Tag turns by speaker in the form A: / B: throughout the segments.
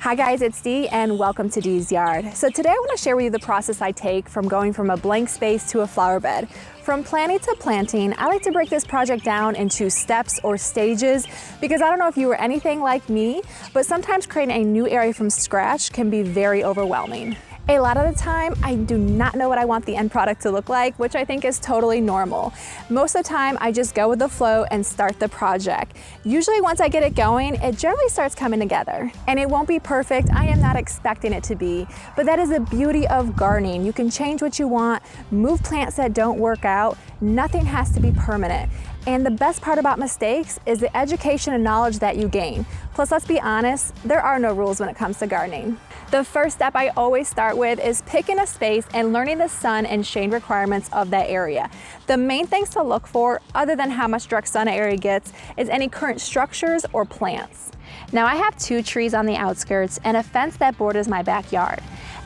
A: Hi guys, it's Dee and welcome to Dee's Yard. So today I want to share with you the process I take from going from a blank space to a flower bed. From planning to planting, I like to break this project down into steps or stages because I don't know if you were anything like me, but sometimes creating a new area from scratch can be very overwhelming. A lot of the time, I do not know what I want the end product to look like, which I think is totally normal. Most of the time, I just go with the flow and start the project. Usually once I get it going, it generally starts coming together. And it won't be perfect, I am not expecting it to be, but that is the beauty of gardening. You can change what you want, move plants that don't work out, nothing has to be permanent. And the best part about mistakes is the education and knowledge that you gain. Plus, let's be honest, there are no rules when it comes to gardening. The first step I always start with is picking a space and learning the sun and shade requirements of that area. The main things to look for, other than how much direct sun an area gets, is any current structures or plants. Now I have 2 trees on the outskirts and a fence that borders my backyard.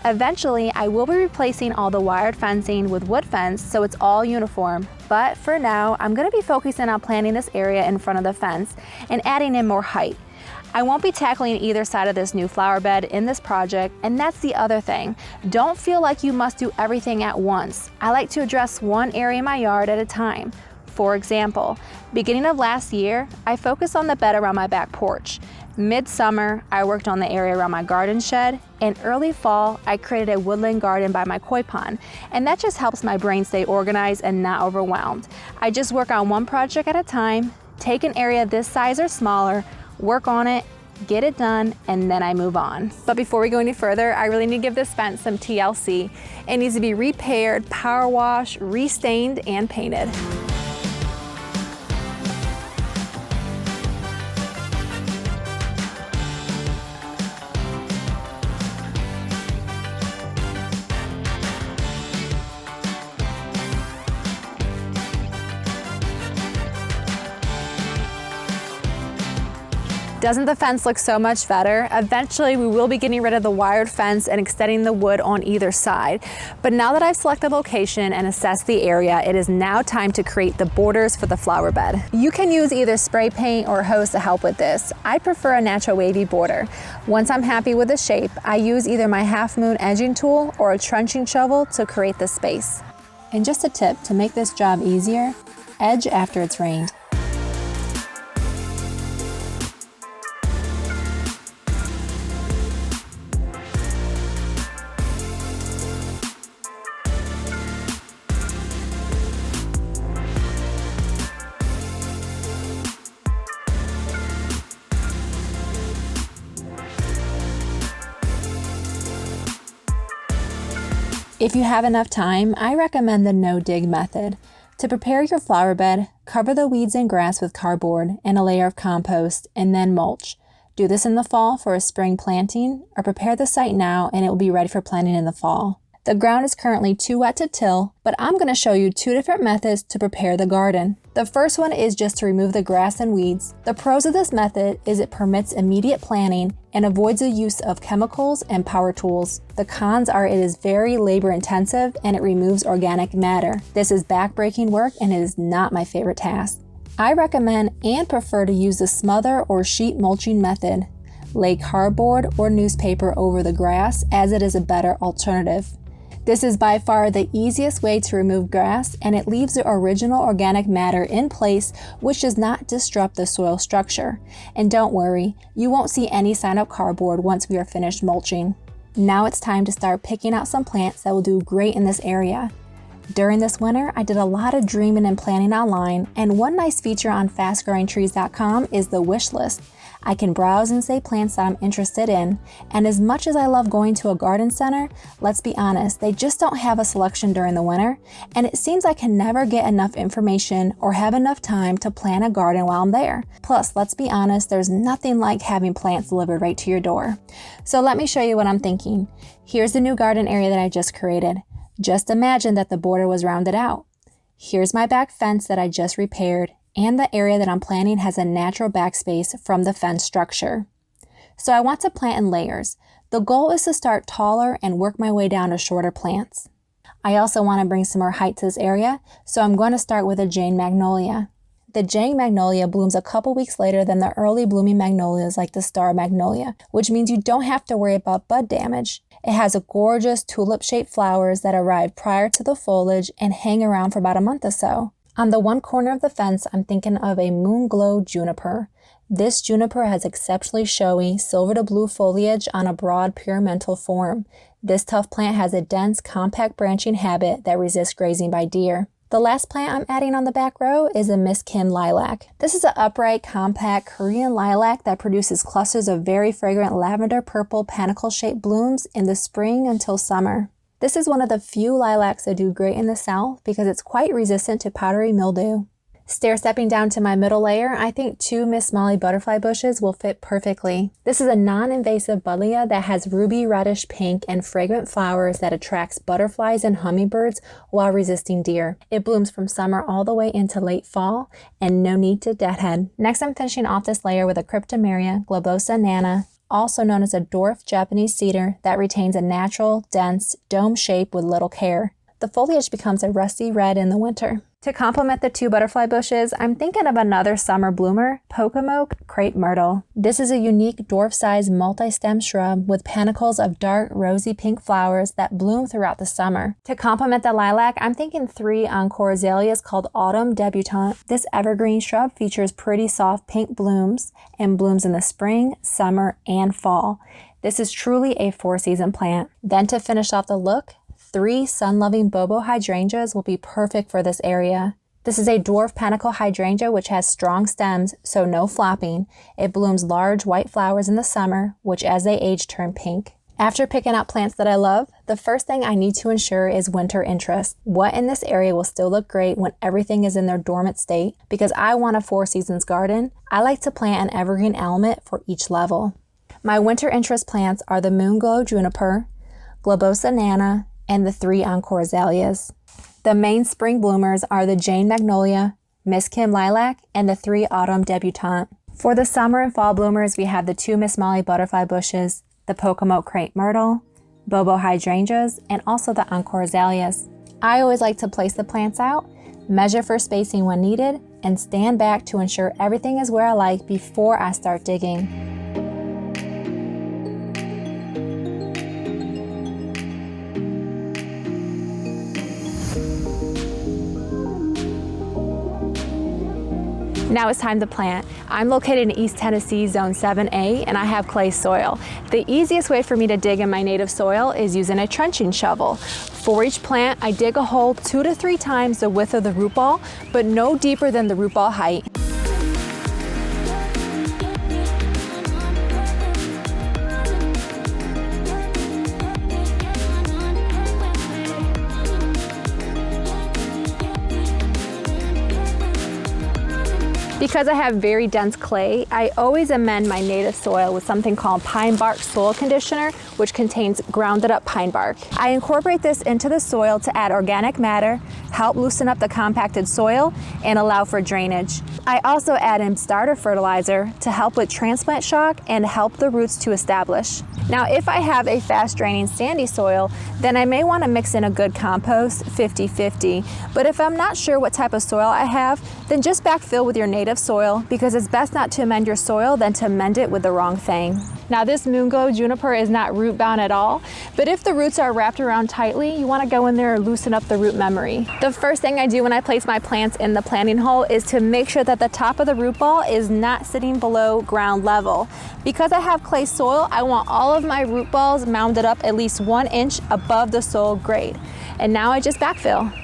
A: Eventually, I will be replacing all the wired fencing with wood fence so it's all uniform, but for now, I'm going to be focusing on planting this area in front of the fence and adding in more height. I won't be tackling either side of this new flower bed in this project, and that's the other thing. Don't feel like you must do everything at once. I like to address one area in my yard at a time. For example, beginning of last year, I focused on the bed around my back porch. Midsummer, I worked on the area around my garden shed, and early fall, I created a woodland garden by my koi pond, and that just helps my brain stay organized and not overwhelmed. I just work on one project at a time, take an area this size or smaller, work on it, get it done, and then I move on. But before we go any further, I really need to give this fence some TLC. It needs to be repaired, power washed, restained, and painted. Doesn't the fence look so much better? Eventually, we will be getting rid of the wired fence and extending the wood on either side. But now that I've selected location and assessed the area, it is now time to create the borders for the flower bed. You can use either spray paint or hose to help with this. I prefer a natural wavy border. Once I'm happy with the shape, I use either my half moon edging tool or a trenching shovel to create the space. And just a tip to make this job easier, edge after it's rained. If you have enough time, I recommend the no-dig method. To prepare your flower bed, cover the weeds and grass with cardboard and a layer of compost, and then mulch. Do this in the fall for a spring planting, or prepare the site now and it will be ready for planting in the fall. The ground is currently too wet to till, but I'm going to show you 2 different methods to prepare the garden. The first one is just to remove the grass and weeds. The pros of this method is it permits immediate planting and avoids the use of chemicals and power tools. The cons are it is very labor intensive and it removes organic matter. This is back-breaking work and it is not my favorite task. I recommend and prefer to use the smother or sheet mulching method. Lay cardboard or newspaper over the grass as it is a better alternative. This is by far the easiest way to remove grass, and it leaves the original organic matter in place, which does not disrupt the soil structure. And don't worry, you won't see any sign of cardboard once we are finished mulching. Now it's time to start picking out some plants that will do great in this area. During this winter, I did a lot of dreaming and planning online, and one nice feature on fastgrowingtrees.com is the wish list. I can browse and save plants that I'm interested in, and as much as I love going to a garden center, let's be honest, they just don't have a selection during the winter, and it seems I can never get enough information or have enough time to plan a garden while I'm there. Plus, let's be honest, there's nothing like having plants delivered right to your door. So let me show you what I'm thinking. Here's the new garden area that I just created. Just imagine that the border was rounded out. Here's my back fence that I just repaired, and the area that I'm planting has a natural backspace from the fence structure. So I want to plant in layers. The goal is to start taller and work my way down to shorter plants. I also want to bring some more height to this area, so I'm going to start with a Jane Magnolia. The Jane Magnolia blooms a couple weeks later than the early blooming magnolias like the Star Magnolia, which means you don't have to worry about bud damage. It has a gorgeous tulip-shaped flowers that arrive prior to the foliage and hang around for about a month or so. On the one corner of the fence, I'm thinking of a Moonglow Juniper. This juniper has exceptionally showy silver to blue foliage on a broad puramental form. This tough plant has a dense, compact branching habit that resists grazing by deer. The last plant I'm adding on the back row is a Miss Kim Lilac. This is an upright, compact Korean lilac that produces clusters of very fragrant lavender-purple panicle-shaped blooms in the spring until summer. This is one of the few lilacs that do great in the South because it's quite resistant to powdery mildew. Stair-stepping down to my middle layer, I think 2 Miss Molly butterfly bushes will fit perfectly. This is a non-invasive buddleia that has ruby reddish pink and fragrant flowers that attracts butterflies and hummingbirds while resisting deer. It blooms from summer all the way into late fall and no need to deadhead. Next, I'm finishing off this layer with a Cryptomeria globosa nana, also known as a dwarf Japanese cedar that retains a natural, dense, dome shape with little care. The foliage becomes a rusty red in the winter. To complement the 2 butterfly bushes, I'm thinking of another summer bloomer, Pocomoke crepe myrtle. This is a unique dwarf-sized multi-stem shrub with panicles of dark rosy pink flowers that bloom throughout the summer. To complement the lilac, I'm thinking 3 encore azaleas called Autumn Debutante. This evergreen shrub features pretty soft pink blooms and blooms in the spring, summer, and fall. This is truly a 4-season plant. Then to finish off the look, 3 sun-loving Bobo hydrangeas will be perfect for this area. This is a dwarf panicle hydrangea which has strong stems, so no flopping. It blooms large white flowers in the summer, which as they age turn pink. After picking out plants that I love, the first thing I need to ensure is winter interest. What in this area will still look great when everything is in their dormant state? Because I want a 4-seasons garden, I like to plant an evergreen element for each level. My winter interest plants are the Moonglow Juniper, Globosa nana, and the 3 encore azaleas. The main spring bloomers are the Jane Magnolia, Miss Kim Lilac, and the 3 Autumn Debutante. For the summer and fall bloomers, we have the 2 Miss Molly butterfly bushes, the Pocomoke crepe myrtle, Bobo hydrangeas, and also the encore azaleas. I always like to place the plants out, measure for spacing when needed, and stand back to ensure everything is where I like before I start digging. Now it's time to plant. I'm located in East Tennessee, Zone 7A, and I have clay soil. The easiest way for me to dig in my native soil is using a trenching shovel. For each plant, I dig a hole 2 to 3 times the width of the root ball, but no deeper than the root ball height. Because I have very dense clay, I always amend my native soil with something called pine bark soil conditioner, which contains grounded up pine bark. I incorporate this into the soil to add organic matter, help loosen up the compacted soil, and allow for drainage. I also add in starter fertilizer to help with transplant shock and help the roots to establish. Now, if I have a fast draining sandy soil, then I may want to mix in a good compost, 50-50. But if I'm not sure what type of soil I have, then just backfill with your native soil, because it's best not to amend your soil than to amend it with the wrong thing. Now, this Moonglow Juniper is not root bound at all, but if the roots are wrapped around tightly, you want to go in there and loosen up the root memory. The first thing I do when I place my plants in the planting hole is to make sure that the top of the root ball is not sitting below ground level. Because I have clay soil, I want all of my root balls mounded up at least 1 inch above the soil grade. And now I just backfill.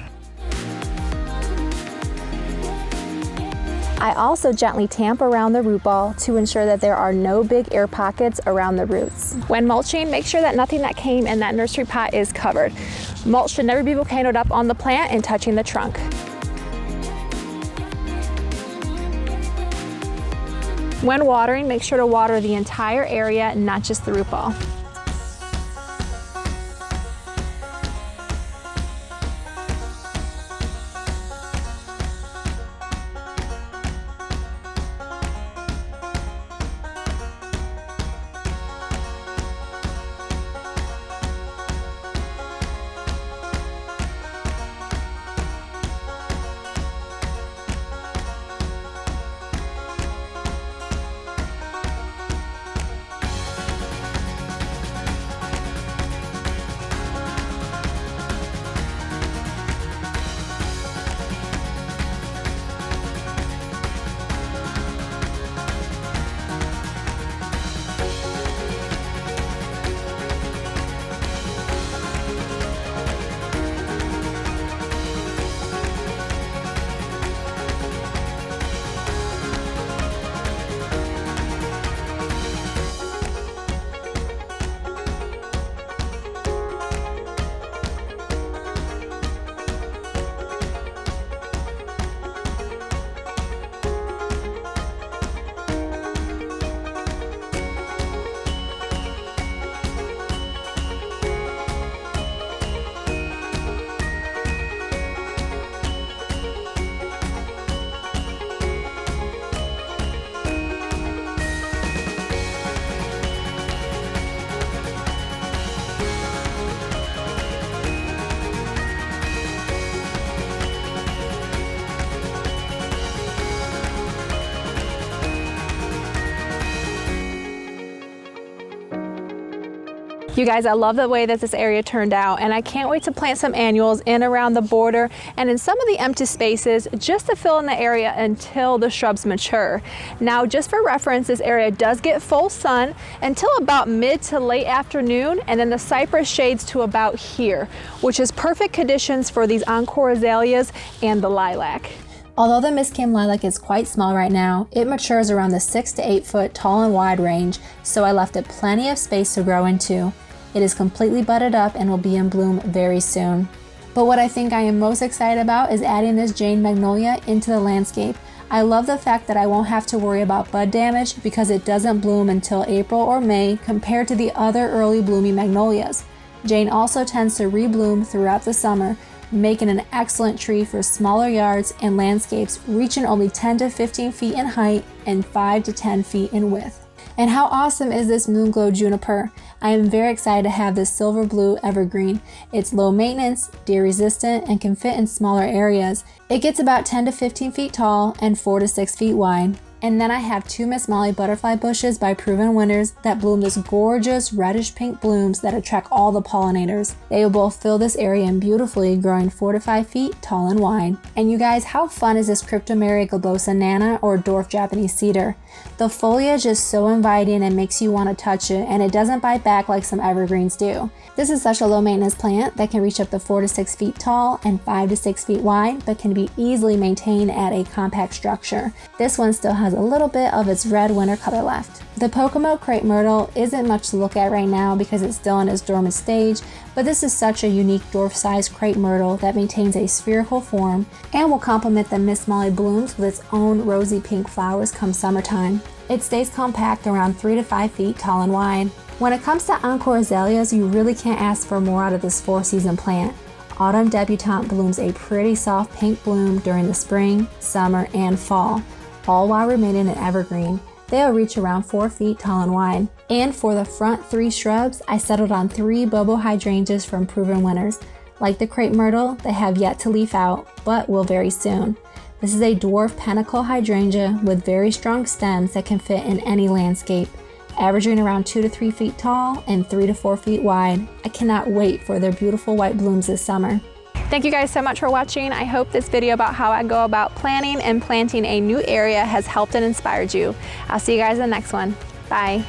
A: I also gently tamp around the root ball to ensure that there are no big air pockets around the roots. When mulching, make sure that nothing that came in that nursery pot is covered. Mulch should never be volcanoed up on the plant and touching the trunk. When watering, make sure to water the entire area, not just the root ball. You guys, I love the way that this area turned out, and I can't wait to plant some annuals in around the border and in some of the empty spaces just to fill in the area until the shrubs mature. Now, just for reference, this area does get full sun until about mid to late afternoon, and then the cypress shades to about here, which is perfect conditions for these encore azaleas and the lilac. Although the Miss Kim Lilac is quite small right now, it matures around the 6 to 8 foot tall and wide range, so I left it plenty of space to grow into. It is completely budded up and will be in bloom very soon. But what I think I am most excited about is adding this Jane Magnolia into the landscape. I love the fact that I won't have to worry about bud damage because it doesn't bloom until April or May compared to the other early blooming magnolias. Jane also tends to rebloom throughout the summer, making an excellent tree for smaller yards and landscapes reaching only 10 to 15 feet in height and 5 to 10 feet in width. And how awesome is this Moonglow Juniper? I am very excited to have this silver blue evergreen. It's low maintenance, deer resistant, and can fit in smaller areas. It gets about 10 to 15 feet tall and 4 to 6 feet wide. And then I have 2 Miss Molly butterfly bushes by Proven Winners that bloom this gorgeous reddish pink blooms that attract all the pollinators. They will both fill this area in beautifully, growing 4 to 5 feet tall and wide. And you guys, how fun is this Cryptomeria globosa nana or dwarf Japanese cedar? The foliage is so inviting and makes you want to touch it, and it doesn't bite back like some evergreens do. This is such a low maintenance plant that can reach up to 4 to 6 feet tall and 5 to 6 feet wide, but can be easily maintained at a compact structure. This one still has a little bit of its red winter color left. The Pocomo crepe myrtle isn't much to look at right now because it's still in its dormant stage, but this is such a unique dwarf-sized crepe myrtle that maintains a spherical form and will complement the Miss Molly blooms with its own rosy pink flowers come summertime. It stays compact around 3 to 5 feet tall and wide. When it comes to encore azaleas, you really can't ask for more out of this 4-season plant. Autumn debutante blooms a pretty soft pink bloom during the spring, summer, and fall, all while remaining an evergreen. They'll reach around 4 feet tall and wide. And for the front 3 shrubs, I settled on 3 Bobo hydrangeas from Proven Winners. Like the crepe myrtle, they have yet to leaf out, but will very soon. This is a dwarf pentacle hydrangea with very strong stems that can fit in any landscape, averaging around 2 to 3 feet tall and 3 to 4 feet wide. I cannot wait for their beautiful white blooms this summer. Thank you guys so much for watching. I hope this video about how I go about planning and planting a new area has helped and inspired you. I'll see you guys in the next one. Bye.